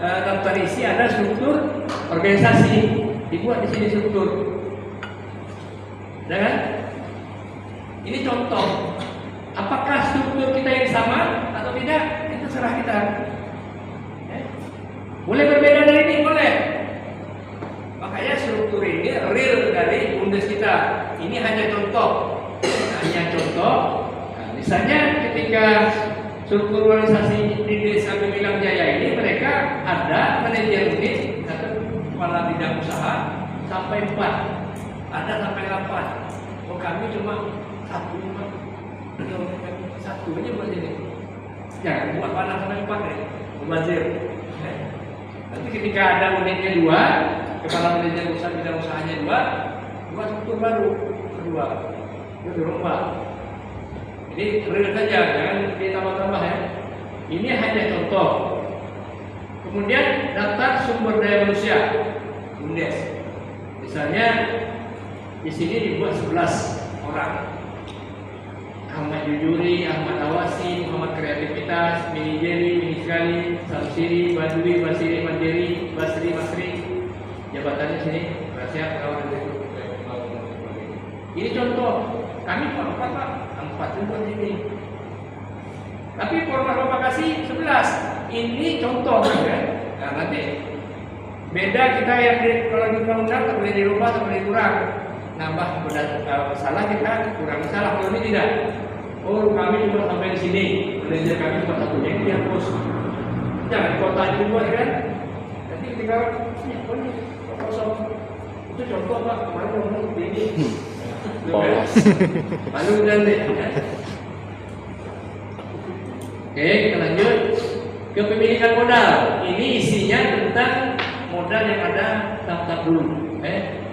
daftar isi ada struktur organisasi, dibuat di sini struktur. Nah, kan? Ini contoh. Apakah struktur kita yang sama atau tidak? Itu serah kita. Boleh berbeda dari ini, boleh. Makanya struktur ini real dari Bundes kita. Ini hanya contoh. Nah, misalnya ketika struktur organisasi di Desa Gemilang Jaya ini, mereka ada manajer unit atau kepala bidang usaha sampai 4, ada sampai 8. Oh, kami cuma satu aja buat ini. Jangan buat panah sampai 4 ya, mubazir. Nanti ketika ada unitnya 2, kepala manajer usaha bidang usahanya 2 struktur baru kedua, itu dirubah. Ini real saja, jangan ditambah-tambah ya. Ini hanya contoh. Kemudian daftar sumber daya manusia, Bundes. Misalnya di sini dibuat 11 orang. Ahmad Jujuri, Ahmad Awasi, Muhammad Kreativitas, Mini Jeli, Mini Sekali, Samsiri, Badui, Basiri, Mandiri, Basri, Masri. Jabatannya sini, rahasia kawan itu. Ini contoh. Kami empat juga ini. Tapi format Bapak kasih 11. Ini contoh ya. Nah, nanti beda kita yang kalau di undang-undang tak boleh dirubah, tak boleh kurang. Nambah salah kita kurang salah, kalau ini tidak. Oh, kami cuma sampai di sini. Manajer kami cuma satu, yang dihapus. Jangan kota dibuat kan. Nanti ketika ini kosong. Itu contoh Pak, kemarin ngomong begini. Polos. Lalu nanti. Oke, kita lanjut. Kepemilikan modal. Ini isinya tentang modal yang ada daftar dulu.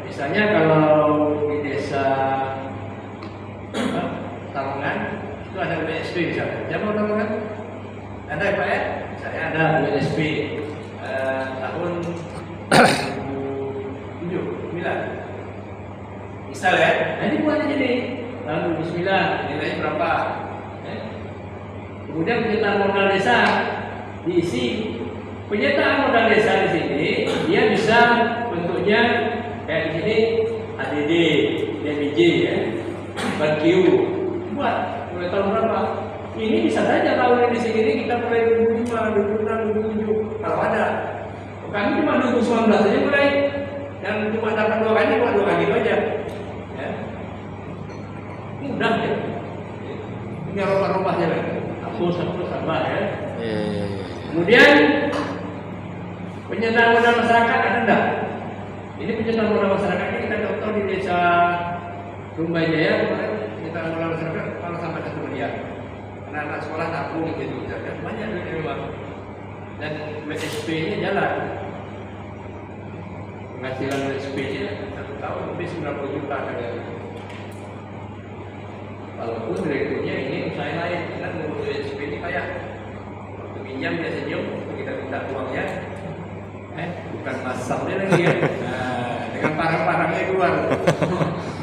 Misalnya kalau di desa Talongan itu ada BSP misalnya. Siapa Talongan? Ada ya Pak ya? Saya ada BSP tahun 2007, 9. Misal ya, nah ini buat aja nih. Tahun 2009, nilainya berapa? Kemudian penyertaan modal desa diisi. Penyertaan modal desa di sini dia bisa bentuknya kayak di sini ADD, DBJ ya, BQ. Buat mulai tahun berapa? Ini bisa saja tahun di sini kita mulai 2005, 2006, 2007 kalau ada. Kami cuma 2019 saja mulai dan cuma dapat 2 kali, buat 2 kali aja. Ya. Mudah ya. Ini rumah-rumah aja kan. Hapus sabar ya. Kemudian penyertaan modal masyarakat ada enggak? Ini penyertaan modal masyarakat ini kita contoh di desa Rumbai Jaya kemarin penyertaan modal masyarakat kalau sampai 1 miliar. Anak-anak sekolah tabung gitu misalnya banyak duit memang. Dan BSP-nya jalan. Penghasilan BSP-nya 1 tahun lebih 90 juta ada. Walaupun direkturnya ini usaha lain, karena menurut BSP ini kayak waktu pinjam dia senyum, kita minta uangnya, bukan masamnya lagi ya, dengan parang-parangnya keluar,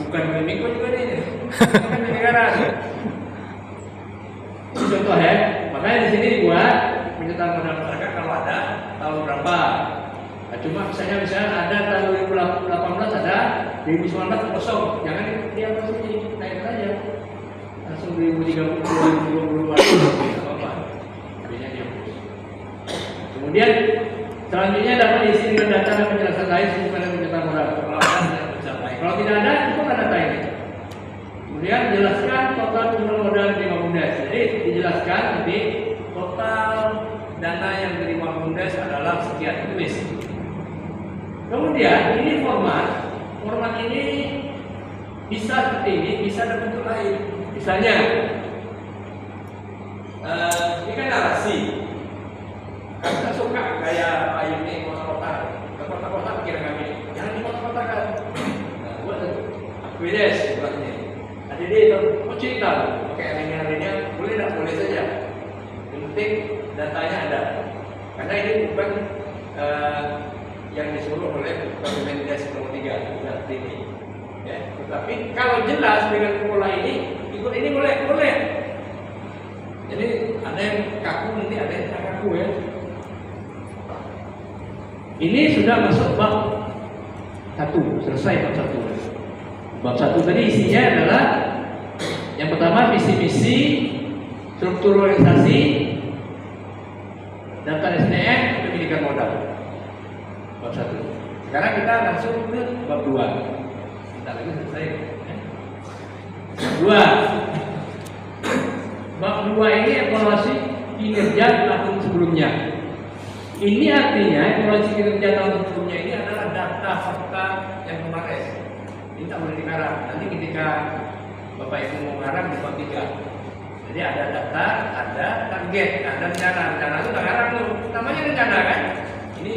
bukan mimiko juga nih, bukan negara. Contoh ya, makanya di sini dibuat penyertaan modal masyarakat kalau ada tahun berapa. Nah, cuma misalnya ada tahun 2018 ada, 2019 kosong, jangan dia apa sini naik aja. Langsung 2030, 2020 apa-apa. Artinya dia. Kemudian selanjutnya dapat diisi dengan data dan penjelasan lain sehubungan dengan penyertaan modal. Kalau ada tidak mencapai. Kalau tidak ada, itu kan data ini. Kemudian jelaskan total jumlah modal diterima Bundes. Jadi dijelaskan nanti total dana yang diterima Bundes adalah sekian, tulis. Kemudian ini format ini bisa seperti ini, bisa ada bentuk lain. Misalnya, ini kan narasi. Kita suka kayak Pak Yuni kotak-kotak pikiran kami. Jangan di kotak-kotakan. Buat Akvides buatnya. Ada dia itu mau cerita, pakai alinea boleh tak? Boleh saja. Yang penting datanya ada. Karena ini bukan yang disuruh oleh Rekomendasi nomor 3 seperti ini. Ya, tetapi kalau jelas dengan pola ini, ikut ini boleh. Jadi ada yang kaku nanti ada yang tak kaku ya. Ini sudah masuk bab 1, selesai bab 1. Bab 1 tadi isinya adalah yang pertama visi-misi, struktur organisasi, data SDM, pendidikan modal. Bab 1. Sekarang kita langsung ke bab 2. Kita lagi selesai. Bab 2 ini evaluasi kinerja tahun sebelumnya. Ini artinya evaluasi kinerja tahun sebelumnya ini adalah data fakta yang kemarin. Ini tak boleh dikarang. Nanti ketika Bapak Ibu mau ngarang di bab 3. Jadi ada data, ada target, ada rencana. Rencana itu tak ngarang tuh. Namanya rencana kan? Ini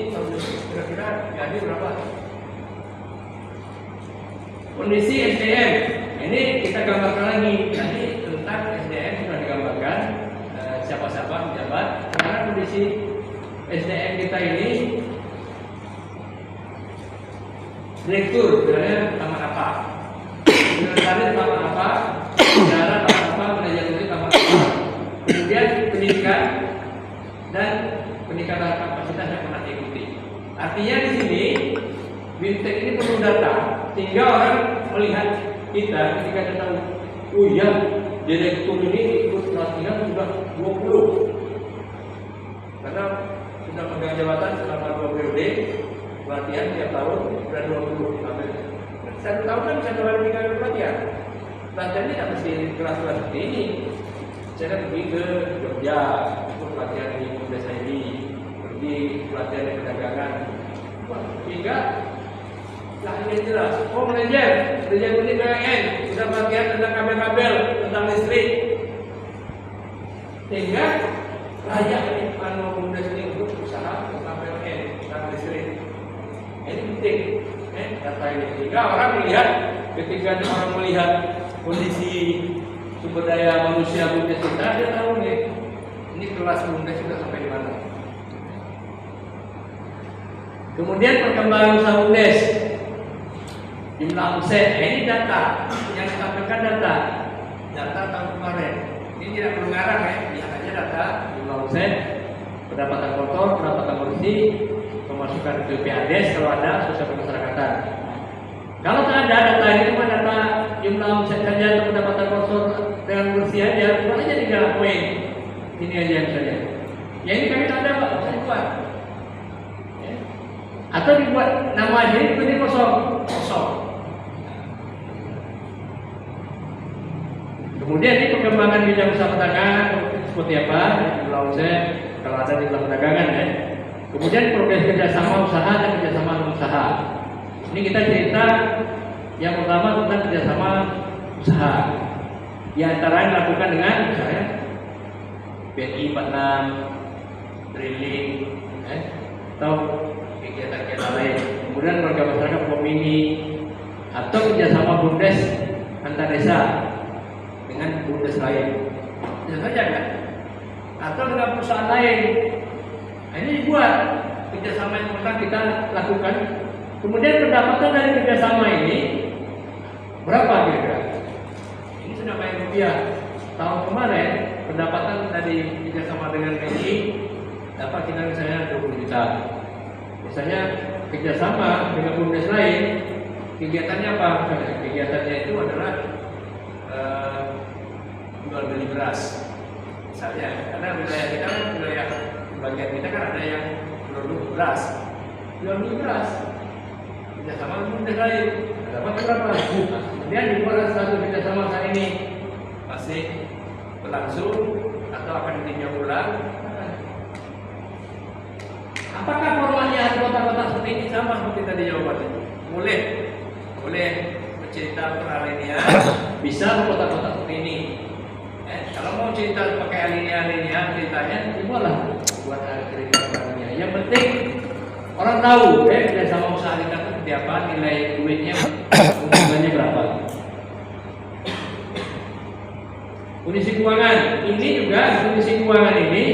kira-kira jadi berapa? Kondisi SDM. Ini kita gambarkan lagi. Tadi tentang SDM sudah digambarkan. Siapa-siapa pejabat. Sekarang kondisi SDM kita ini direktur, sebenarnya taman apa? Sebenarnya taman apa? Saudara taman apa? Manajer taman apa? Kemudian pendidikan dan peningkatan kapasitas yang pernah diikuti. Artinya di sini Bintek ini perlu data, sehingga orang melihat kita ketika kita tahu, oh iya, direktur ini ikut pelatihan sudah 20, karena sudah pegang jabatan selama 2 periode, pelatihan tiap tahun sudah 20. Satu tahun kan bisa 2 kali 3 kali pelatihan. Pelatihan ini tidak mesti kelas-kelas seperti ini. Saya pergi ke Jogja, ikut pelatihan di desa ini, pergi pelatihan di perdagangan, sehingga lahirnya jelas. Oh manajer ini BUMN sudah pelatihan tentang kabel-kabel, tentang listrik, sehingga layak dinikmati pemuda ini untuk usaha tentang BUMN, tentang listrik. Ini penting, data ini. Sehingga orang melihat, ketika orang melihat kondisi sumber daya manusia BUMDes kita, dia tahu nih, ini kelas BUMDes sudah sampai di mana. Kemudian perkembangan usaha BUMDes, jumlah omset, ini data yang disampaikan data tahun kemarin. Ini tidak perlu ngarang lihat aja data jumlah omset, pendapatan kotor, pendapatan bersih, pemasukan ke PADES kalau ada, sosial kemasyarakatan. Kalau tak ada data ini cuma data jumlah omset saja atau pendapatan kotor dengan bersih aja, buat aja 3 poin. Ini aja misalnya. Ya ini kami tak ada Pak, saya buat. Atau dibuat nama aja ini kosong. Kemudian ini pengembangan bidang usaha perdagangan seperti apa? Jumlah omset kalau ada di dalam perdagangan ya. Kemudian progres kerjasama usaha dan kerjasama non usaha. Ini kita cerita yang pertama tentang kerjasama usaha. Di antara yang dilakukan dengan misalnya BNI 46, drilling, atau kegiatan-kegiatan lain. Kemudian warga masyarakat komini atau kerjasama BUMDes antar desa dengan BUMDes lain. Bisa saja kan? Atau dengan perusahaan lain. Nah, ini dibuat kerjasama yang pernah kita lakukan. Kemudian pendapatan dari kerjasama ini berapa kira-kira? Ini sudah banyak rupiah. Tahun kemarin pendapatan dari kerjasama dengan BNI dapat kita misalnya 20 juta. Misalnya kerjasama dengan BUMDes lain, kegiatannya apa? Kegiatannya itu adalah jual beli beras. Misalnya, karena wilayah kita kan wilayah bagian kita kan ada yang produk beras, jual beli beras. Kerjasama dengan BUMDes lain, dapat berapa? Kemudian dibuat satu kerjasama saat ini masih berlangsung atau akan ditinjau ulang. Apakah formatnya kota-kota seperti ini sama seperti tadi jawabannya? Boleh bercerita peralinean, bisa kota-kota seperti ini. Kalau mau cerita pakai alinea ceritanya, dibuatlah buat cerita peralinean. Yang penting orang tahu, kerjasama usaha kita seperti apa, nilai duitnya, keuntungannya berapa. Kondisi keuangan ini juga kondisi keuangan ini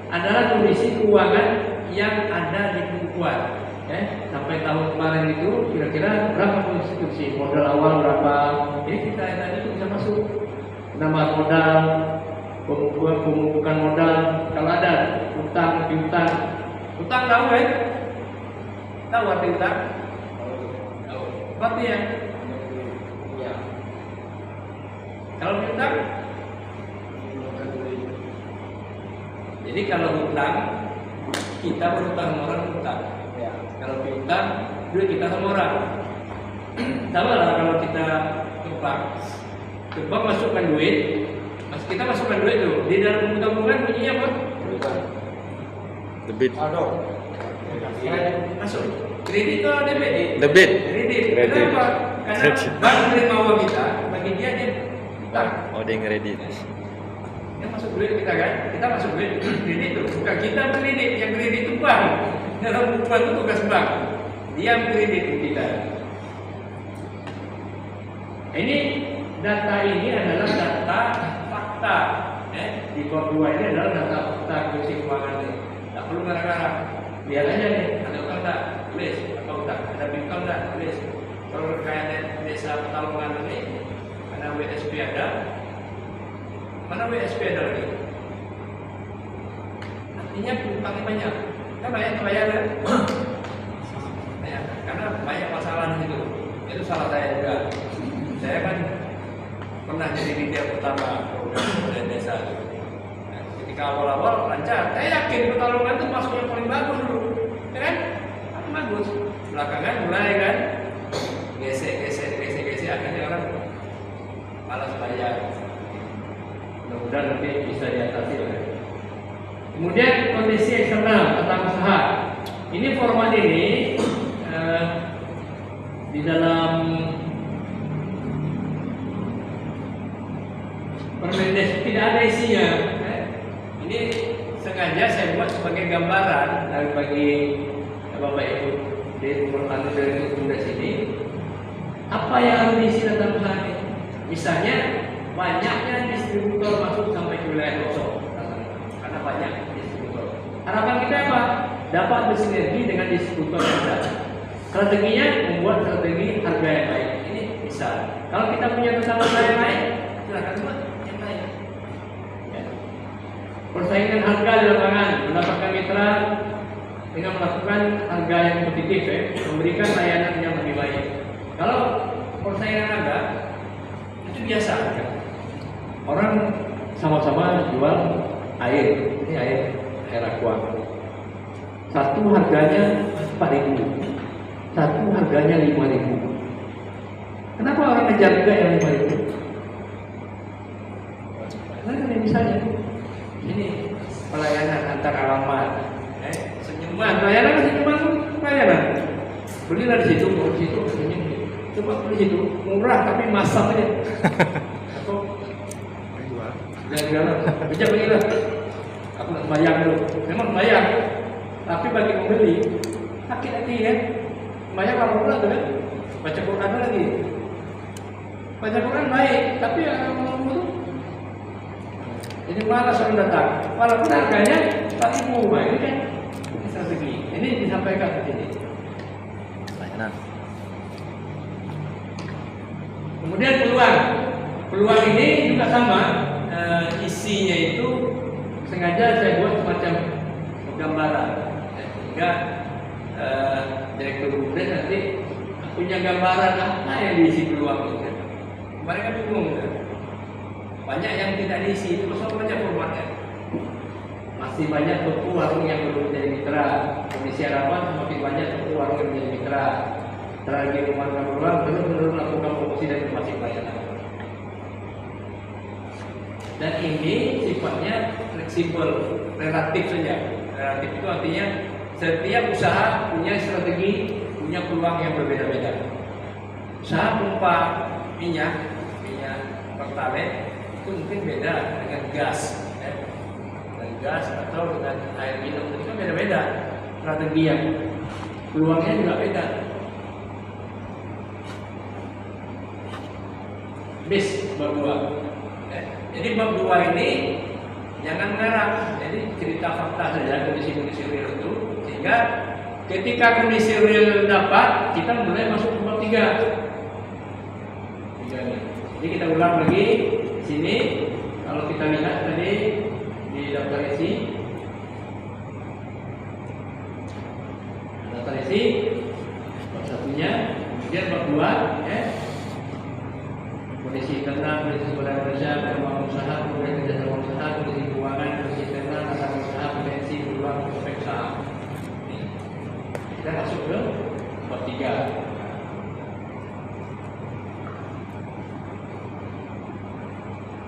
adalah kondisi keuangan yang ada di pembukuan. Sampai tahun kemarin itu kira-kira berapa konstitusi, modal awal berapa, jadi kita tadi itu bisa masuk penambahan modal, pemupukan modal, kalau ada utang tahu Tahu arti utang? Tahu. Berarti ya? Ya. Kalau piutang? Jadi kalau hutang, kita berhutang sama orang hutang. Ya. Kalau piutang, duit kita sama orang. Sama lah kalau kita ke bank masukkan duit, kita masukkan duit tuh di dalam tabungan bunyinya apa? Debit. Aduh. Masuk. Kredit atau debit? Debit. Kredit. Kredit. Kenapa? Karena bank menerima uang kita, bagi dia hutang. Oh, dia ngeredit. Dia masuk duit kita kan, kita masuk duit kredit itu, bukan kita kredit, yang kredit itu bank. Dalam bank itu tugas bank, dia kredit kita. Ini data ini adalah data fakta. Di bab 2 ini adalah data fakta kondisi keuangan ini. Tak perlu ngarang-ngarang. Lihat aja nih, ada utang tak? Tulis. Apa utang? Ada piutang tak? Tulis. Kalau kekayaan desa Petalongan ini, karena WSP ada. Mana WSP ada lagi? Artinya piutangnya banyak. Kan banyak kebayaran. Banyak. Karena banyak masalah di situ. Itu salah saya juga. Saya kan pernah jadi leader pertama program desa. Nah, ketika awal-awal lancar, saya yakin Petalongan itu masuk yang paling bagus dulu, ya kan? Paling bagus. Belakangan mulai kan gesek, akhirnya orang malas bayar. Mudah-mudahan nanti bisa diatasi oleh. Kemudian kondisi eksternal tentang usaha. Ini format ini di dalam Permendes tidak ada isinya. Ini sengaja saya buat sebagai gambaran dan bagi Bapak Ibu di Pertanian dari Permendes ini apa yang harus diisi dalam usaha ini. Misalnya banyaknya distributor masuk sampai ke wilayah pelosok karena banyak distributor. Harapan kita apa? Dapat bersinergi dengan distributor yang ada. Strateginya membuat strategi harga yang baik. Ini bisa. Kalau kita punya tetangga yang baik, silakan buat. Persaingan harga di lapangan, mendapatkan mitra dengan melakukan harga yang kompetitif, memberikan layanan yang lebih baik. Kalau persaingan harga itu biasa aja. Orang sama-sama jual air, ini air aqua. Satu harganya 4.000, satu harganya 5.000. Kenapa orang ngejar juga yang 5.000? Karena misalnya ini pelayanan antar alamat, senyuman, pelayanan. Belilah di situ, mau di situ, senyum. Coba beli di situ, murah tapi masak aja. Atau jangan, bijak bagilah. Aku nak bayar dulu, memang bayar. Tapi bagi pembeli, sakit hati ya. Bayar berapa pula tu kan? Baca Quran lagi. Baca Quran baik, tapi mau tu. Jadi malas orang datang, walaupun harganya 4.000, ini kan strategi. Ini disampaikan ke sini. Layanan. Kemudian peluang ini juga sama, isinya itu sengaja saya buat semacam gambaran, sehingga direktur Bumdes nanti punya gambaran apa yang diisi peluang itu. Mereka bingung kan? Banyak yang tidak diisi, itu banyak formatnya. Masih banyak toko warung yang belum menjadi mitra. Kondisi harapan semakin banyak toko warung yang menjadi mitra. Strategi rumah peluang terus melakukan promosi dan informasi pelayanan. Dan ini sifatnya fleksibel, relatif saja. Relatif itu artinya setiap usaha punya strategi, punya peluang yang berbeda-beda. Usaha pompa minyak pertalite itu mungkin beda dengan gas, dengan gas atau dengan air minum itu kan beda-beda strategi yang peluangnya juga beda. Bis bab 2. Jadi bab 2 ini jangan mengarang, jadi cerita fakta saja kondisi-kondisi real itu, sehingga ketika kondisi real dapat kita mulai masuk ke bab 3. Jadi kita ulang lagi di sini. Kalau kita lihat tadi di daftar isi,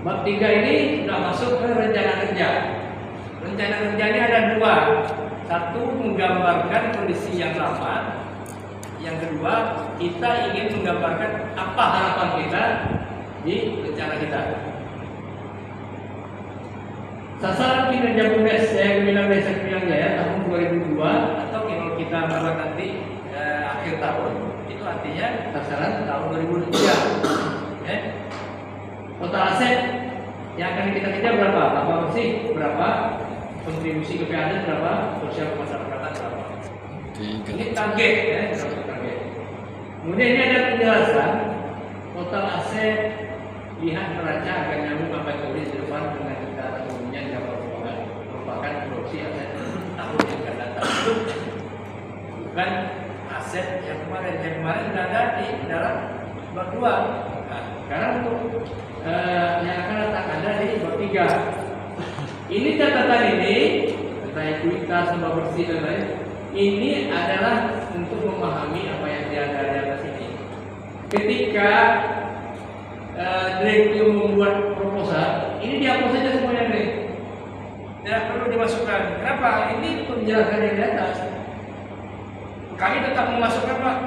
Bab 3 ini sudah masuk ke rencana kerja. Rencana kerja ini ada dua. Satu, menggambarkan kondisi yang lama. Yang kedua, kita ingin menggambarkan apa harapan kita di rencana kita. Sasaran kinerja BUMDes yang bilang Desa Kepulauan Jaya tahun 2002 atau kalau kita bahas nanti akhir tahun, itu artinya sasaran tahun 2003. Total aset yang akan kita kejar berapa? Apa sih? Berapa? Kontribusi ke PAD berapa? Sosial kemasyarakatan berapa? Ini target ya, target. Kemudian ini ada penjelasan total aset, lihat neraca agar nyambung apa yang tulis di depan dengan kita umumnya di kapal keuangan merupakan produksi aset tahun yang akan datang, bukan aset yang kemarin sudah ada di dalam bab 2. Nah, sekarang untuk yang akan datang ada di bab 3. Ini catatan ini tentang ekuitas, tambah bersih dan lain. Ini adalah untuk memahami apa yang ada di atas ini. Ketika direktur membuat proposal, ini dihapus saja semuanya nih. Tidak perlu dimasukkan. Kenapa? Ini penjelasan yang di atas. Kami tetap memasukkan Pak.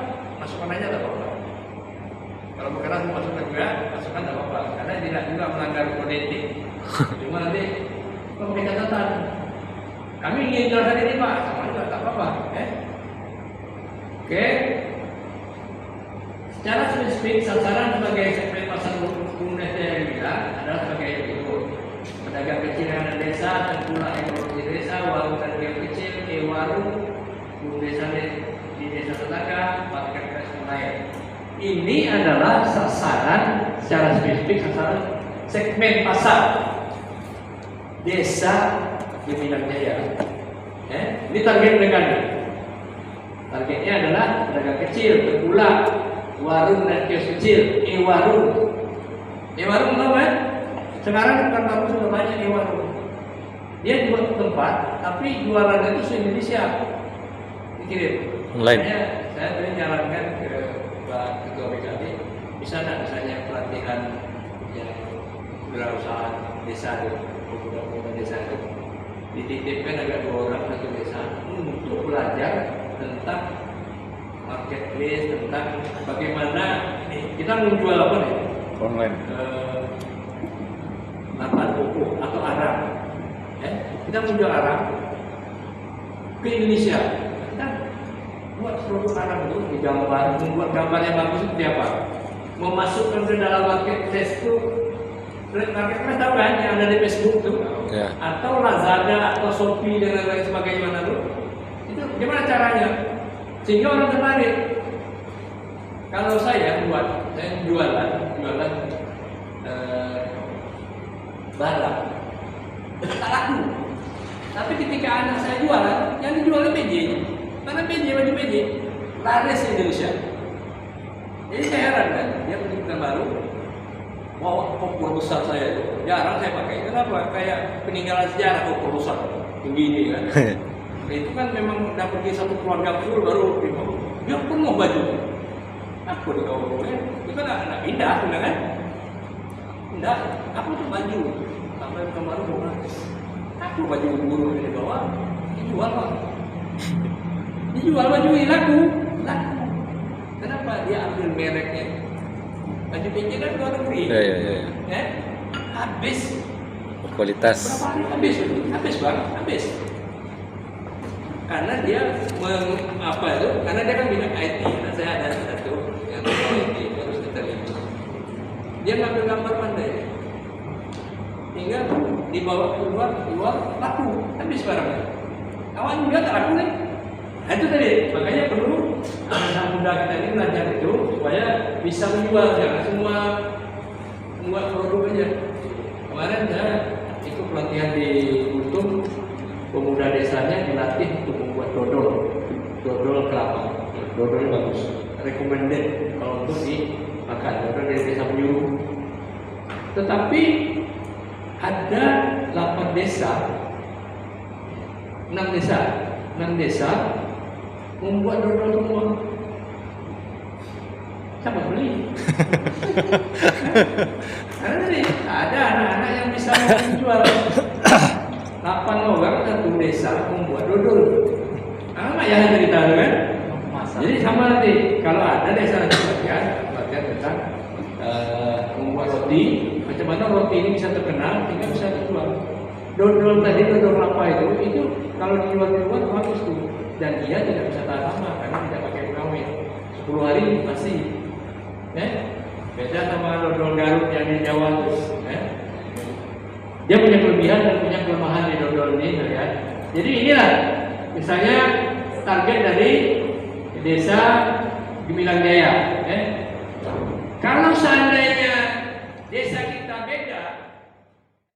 Masukkan aja tak apa-apa. Kalau berkenan memasukkan juga, masukkan tak apa-apa. Karena tidak juga melanggar kode etik. Cuma nanti pakai catatan. Kami ingin jelaskan ini Pak, sama juga tak apa-apa. Oke. Secara spesifik sasaran sebagai segmen pasar BUMDes yang bilang adalah sebagai berikut: pedagang kecil yang ada desa, tengkulak yang produksi desa, warung dan kios kecil, warung, desa di desa tetangga, marketplace lain. Ini adalah sasaran secara spesifik, sasaran segmen pasar desa Gemilang Jaya. Ini target mereka nih. Targetnya adalah pedagang kecil, tengkulak, warung dan kios kecil, warung. Warung tahu kan? Sekarang bukan warung sudah banyak warung. Dia jual tempat, tapi jualannya itu se-Indonesia. Dikirim. Online. Saya tadi nyarankan ke Pak Ketua BKD, bisa nggak misalnya pelatihan yang wirausaha desa itu, pemuda-pemuda desa itu, dititipkan agak 2 orang satu desa untuk belajar tentang marketplace, tentang bagaimana kita menjual apa nih? Online. Lapan pokok atau arang. Kita menjual arang ke Indonesia. Kita buat produk arang itu digambar, membuat gambar yang bagus seperti apa? Memasukkan ke dalam marketplace itu. Marketplace tahu kan yang ada di Facebook tuh? Ya. Atau Lazada atau Shopee dan lain sebagainya tuh. Itu gimana caranya? Sehingga orang tertarik. Kalau saya jualan barang tak laku. Tapi ketika anak saya jualan, yang dijualnya PJ, mana PJ, baju PJ, laris di Indonesia. Jadi saya heran kan, dia pendidikan baru, bawa kompor besar saya itu, jarang saya pakai. Kenapa? Kayak peninggalan sejarah kompor besar, tinggi ini kan. Itu kan memang udah pergi satu keluarga full baru dia penuh baju. Aku di kawasan itu kan anak indah, kan? Indah, aku tuh baju sampai kemarin mau aku baju guru di bawah dijual Pak. Dijual baju ini laku. Kenapa dia ambil mereknya? Baju PJ kan luar negeri. Ya. Habis. Kualitas. Berapa hari habis Bang, habis. Karena dia karena dia kan bidang IT. Nah, saya ada satu yang IT harus diterima. Dia ngambil gambar pandai, hingga dibawa keluar laku, habis barangnya. Awalnya juga tak laku nih. Nah, itu tadi, makanya perlu anak muda kita ini belajar itu supaya bisa menjual, jangan semua membuat produk aja. Kemarin saya ikut pelatihan di Untung. Pemuda desanya dilatih untuk membuat dodol kelapa. Dodol bagus, recommended kalau untuk dimakan. Dodol dari desa penyuluh. Tetapi ada 8 desa, 6 desa membuat dodol semua. siapa beli? Karena tadi ada anak-anak yang bisa menjual 8 orang satu desa membuat dodol. Anak ya cerita itu kan? Jadi sama nanti kalau ada desa nanti pelatihan tentang membuat roti, macam mana roti ini bisa terkenal, sehingga bisa dijual. Dodol tadi, dodol kelapa itu kalau dijual di luar bagus tuh, dan dia tidak bisa tahan lama karena tidak pakai pengawet. 10 hari pasti. Beda sama dodol Garut yang di Jawa terus. Dia punya kelebihan dan punya kelemahan di dodol ini, ya. Jadi inilah, misalnya target dari desa Gemilang Jaya. Kalau seandainya